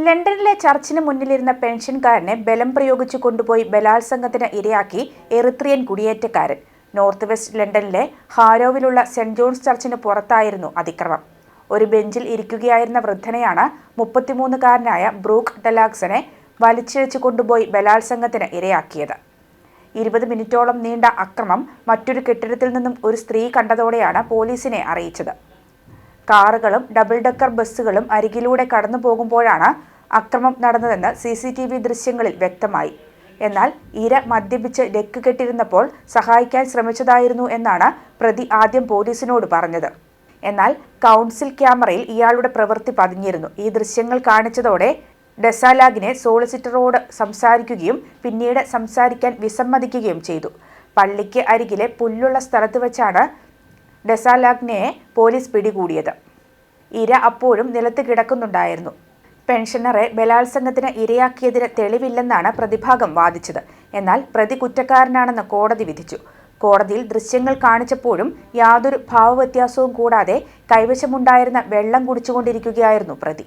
ലണ്ടനിലെ ചർച്ചിന് മുന്നിലിരുന്ന പെൻഷൻകാരനെ ബലം പ്രയോഗിച്ചു കൊണ്ടുപോയി ബലാത്സംഗത്തിന് ഇരയാക്കി എറിത്രിയൻ കുടിയേറ്റക്കാരൻ. നോർത്ത് വെസ്റ്റ് ലണ്ടനിലെ ഹാരോവിലുള്ള സെന്റ് ജോൺസ് ചർച്ചിന് പുറത്തായിരുന്നു അതിക്രമം. ഒരു ബെഞ്ചിൽ ഇരിക്കുകയായിരുന്ന വൃദ്ധനെയാണ് 33-കാരനായ ബ്രൂക്ക് ഡെലാക്സനെ വലിച്ചിഴച്ചു കൊണ്ടുപോയി ബലാത്സംഗത്തിന് ഇരയാക്കിയത്. 20 മിനിറ്റോളം നീണ്ട അക്രമം മറ്റൊരു കെട്ടിടത്തിൽ നിന്നും ഒരു സ്ത്രീ കണ്ടതോടെയാണ് പോലീസിനെ അറിയിച്ചത്. കാറുകളും ഡബിൾ ഡെക്കർ ബസ്സുകളും അരികിലൂടെ കടന്നു പോകുമ്പോഴാണ് അക്രമം നടന്നതെന്ന് CCTV ദൃശ്യങ്ങളിൽ വ്യക്തമായി. എന്നാൽ ഇര മദ്യപിച്ച് ഡെക്ക് കെട്ടിരുന്നപ്പോൾ സഹായിക്കാൻ ശ്രമിച്ചതായിരുന്നു എന്നാണ് പ്രതി ആദ്യം പോലീസിനോട് പറഞ്ഞത്. എന്നാൽ കൗൺസിൽ ക്യാമറയിൽ ഇയാളുടെ പ്രവൃത്തി പതിഞ്ഞിരുന്നു. ഈ ദൃശ്യങ്ങൾ കാണിച്ചതോടെ ഡെസാലാഗിനെ സോളിസിറ്ററോട് സംസാരിക്കുകയും പിന്നീട് സംസാരിക്കാൻ വിസമ്മതിക്കുകയും ചെയ്തു. പള്ളിക്ക് അരികിലെ പുല്ലുള്ള സ്ഥലത്ത് വെച്ചാണ് ഡെസാലാഗ്നയെ പോലീസ് പിടികൂടിയത്. ഇര അപ്പോഴും നിലത്ത് കിടക്കുന്നുണ്ടായിരുന്നു. പെൻഷനറെ ബലാത്സംഗത്തിന് ഇരയാക്കിയതിന് തെളിവില്ലെന്നാണ് പ്രതിഭാഗം വാദിച്ചത്. എന്നാൽ പ്രതി കുറ്റക്കാരനാണെന്ന് കോടതി വിധിച്ചു. കോടതിയിൽ ദൃശ്യങ്ങൾ കാണിച്ചപ്പോഴും യാതൊരു ഭാവവ്യത്യാസവും കൂടാതെ കൈവശമുണ്ടായിരുന്ന വെള്ളം കുടിച്ചുകൊണ്ടിരിക്കുകയായിരുന്നു പ്രതി.